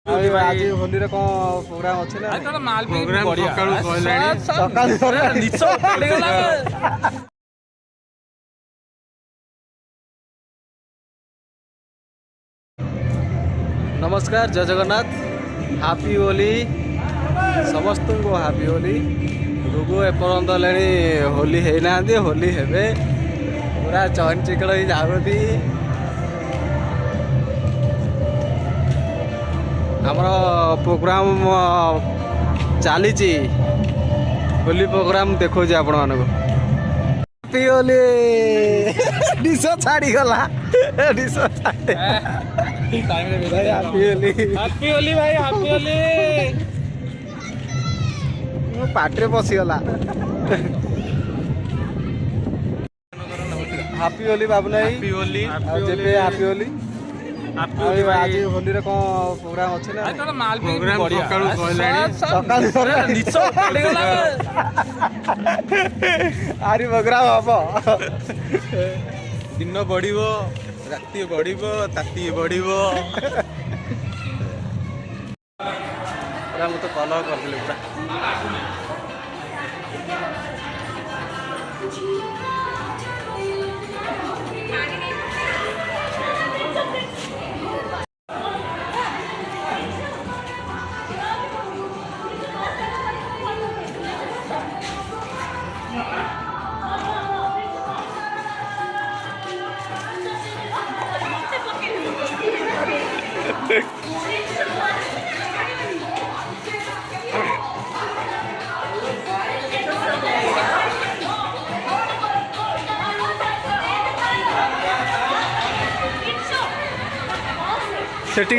आज होली कौन प्रोग्राम अच्छे ना नमस्कार जय जगन्नाथ हापी होली समस्त को हापी होली रुगु एपर्यंत होली है ना होली हेबे पूरा चन चिकड़ ही जागती आमर प्रोग्राम चली होली प्रोग्राम देखो आपण मानक हापी होली डिश छाड़ी गला डिश छाड़ी हैप्पी होली भाई हैप्पी होली पाटे पशिगला हैप्पी होली बाबू भाई हैप्पी होली हैप्पी होली आज होली रे कौन प्रोग्राम अच्छे ना आरी प्रोग्राम हम दिन बढ़ो राति बढ़ो ताती बढ़ो तो कलर कर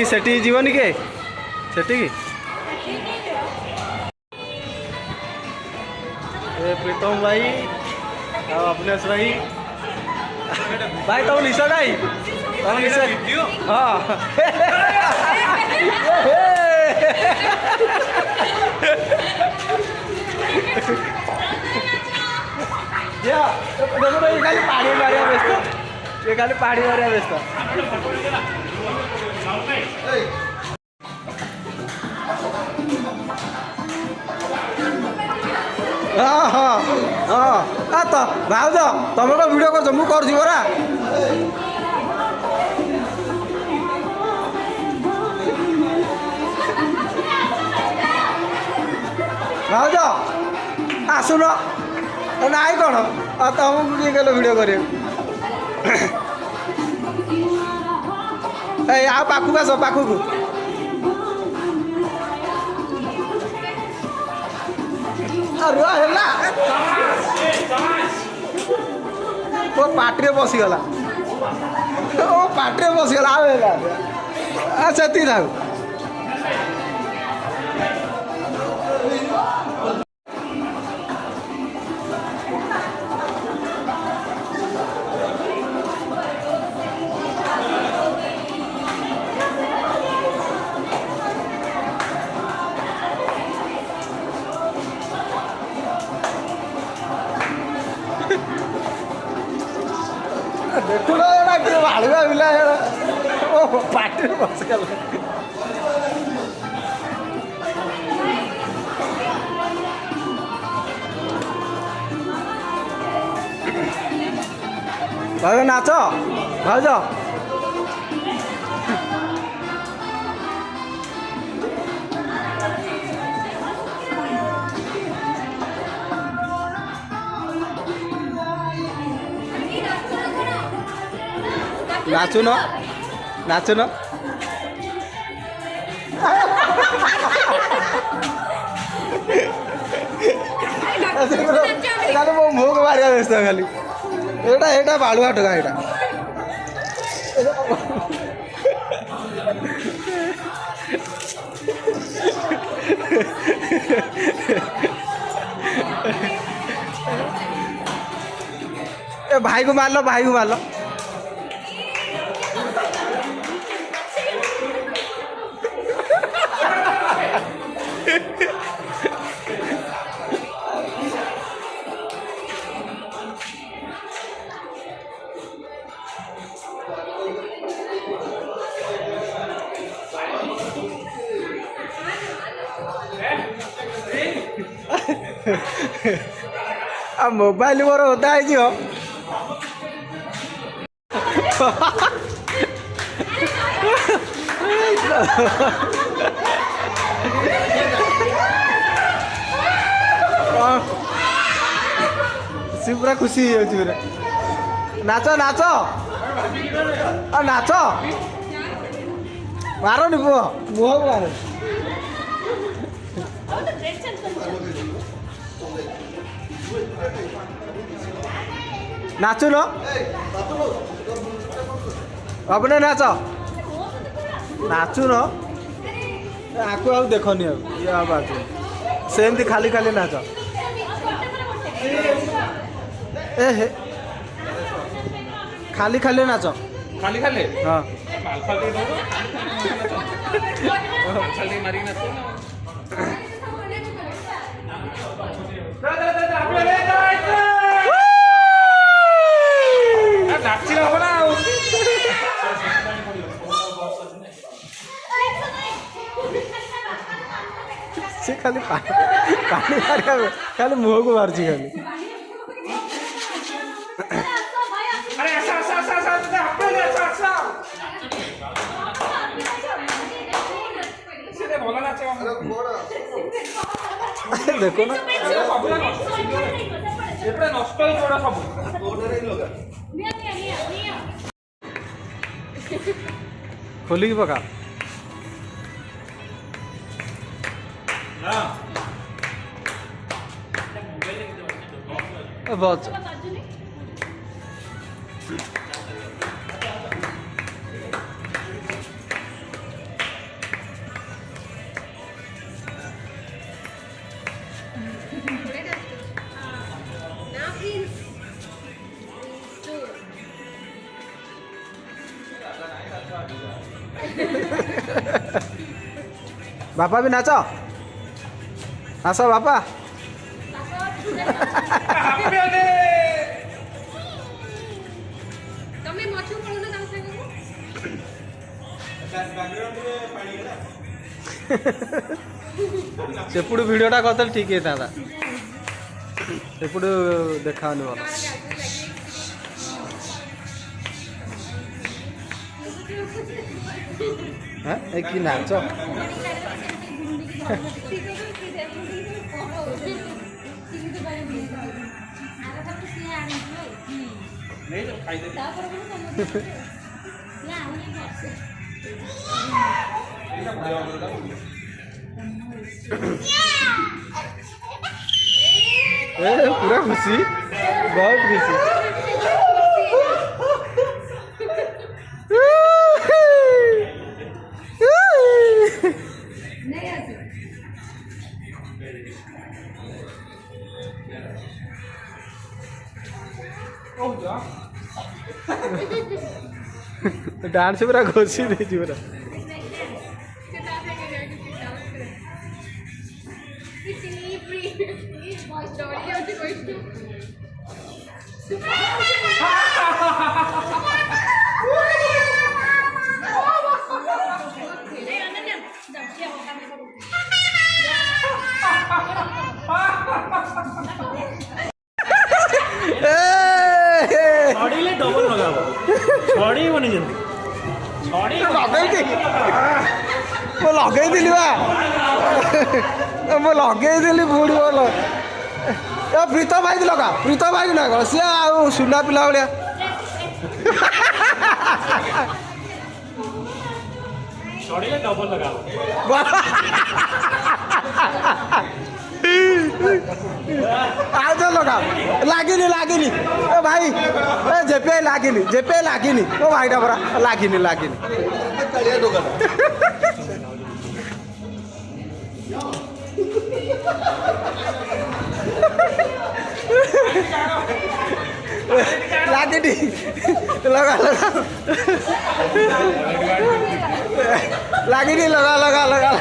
सेठी जीवनी के सेठी प्रीतम भाई अविनाश भाई भाई तुम निशा भाई तुम निशा हाँ देखो ये खाली पानी मारिया व्यस्त ये खाली पानी मारिया व्यस्त हाँ हाँ हाँ तो भाज तुम तो वीडियो कर मुझे करा भाज आसुन ना कौन तुमको किए कल वीडियो कर आ पाखक आस पाखक वो पाटे पशिगला वो पाटे पशिगला अच्छा ती था देखु भाड़ुआ पिला पाटे पशिगला भाई नाच भाज नाचुन नाचुन मो मुख मारिया व्यस्त खाली एटा बालुआ टका एटा भाई को मार लो भाई को मार लो आ मोबाइल मोर ओदा हो सी पूरा खुशी हो नाच नाच नाच मारनी पुह मुह मार नाचु न अपने नाच नाचु न आकु आउ देखनी सेमती खाली खाली नाच ए हे खाली खाली नाच खाली खाली हाँ मारी नाच नाचिला हो ना से खाली पानी मार खाली मुह को मारची खाली अरे ऐसा ऐसा ऐसा ऐसा अपने ऐसा ऐसा इसे बोला ना चाहिए देखो ना एपड़ा नष्ट ही जोड़ा सब खोली की पका बहुत बापा भी नाचो नाचो बापा सेपटू भिडटा करते ठीक था सेपटू देखा भल कि नाच पूरा खुशी बहुत खुशी डांस पूरा घोषी देती पूरा डबल लगाव छड़ी बनी जल्दी छड़ी लगेली मैं लगेली बुढ़ी बोल प्रीत भाई लगा प्रीत भाई लगा सी सुना पिला भाया छड़ी डबल लगाव आज लगा लागिनी लागिनी ए भाई ए जेपे लागिनी ओ भाईटा परा लागिनी लागिनी लागिनी लगा लगा लागिनी लगा लगा लगा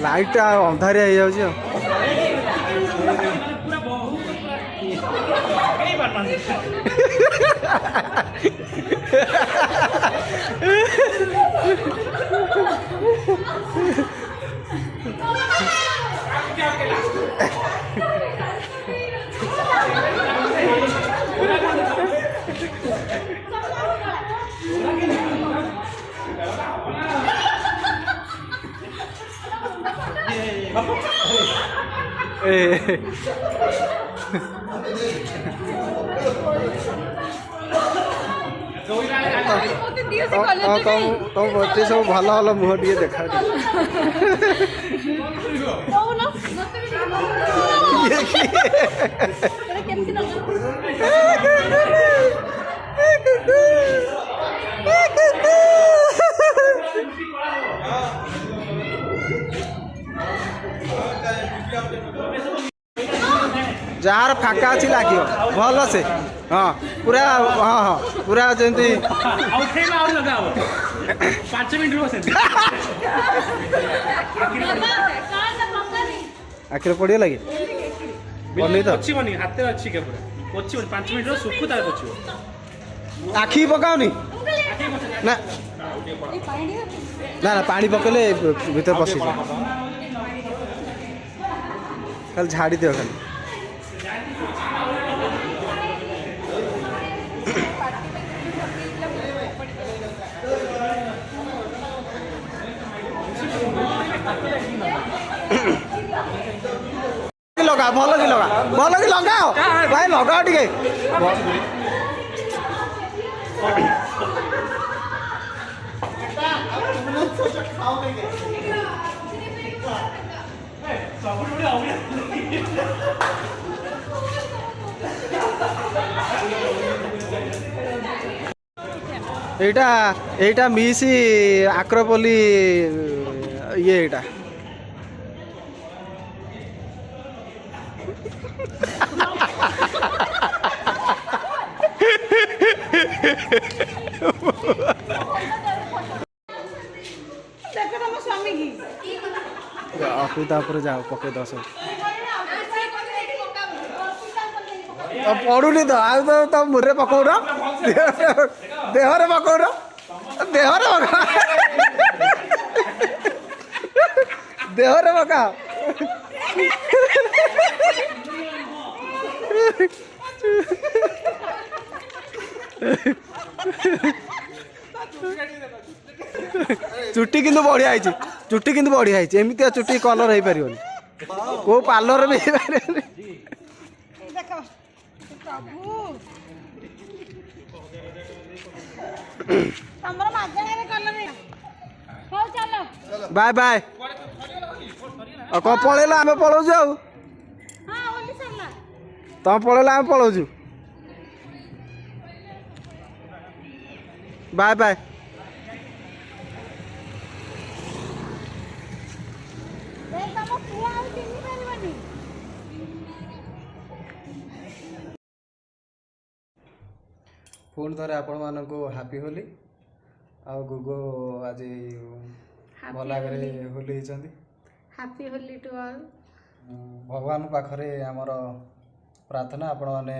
लाइट अंधारिया हो जाऊँ तुम बच्चे सब भल भल मुह टे देखा जार फाका अच्छी लगे भल से हाँ पूरा हाँ हाँ पूरा जमी 5 मिनट आखिर पड़े लगे पचीबनी हाथ अच्छी के पचीबनी 5 मिनट सुखु तार पचिबो आखि पकाओनी ना ना ना पानी पकेले भीतर पशि खाली झाड़ी दियो खाली लगा भल कि लगाओ भाई लगाओ टे एटा मिस आक्रपोली ये एटा अफुता पर जाओ पके दस पड़ुनी तो आ तो मुरे पकौड़ देहरे पकौड़ देहरे पका देहरे पका चुट्टी किंतु बढ़िया है चुट्टी किंतु बढ़िया है एमती चुट्टी कलर हो पार को पार्लर भी बाय बाय कौन पलैल आम पलाऊँ आउ तुम पलैल आम पलाऊँ बाय बाय पुणी थे आपण मानक हापी होली आ गुगो आज भल आगे Holi happy Holi to all भगवान पाखरे आमर प्रार्थना आपण मैंने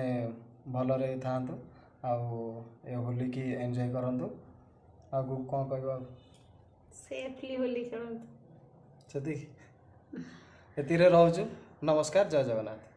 भलरे था ए होली की एंजॉय करंतु आ गुगो कौन कह सेफली होली खेलंतु एति रे रहउछु नमस्कार जय जगन्नाथ।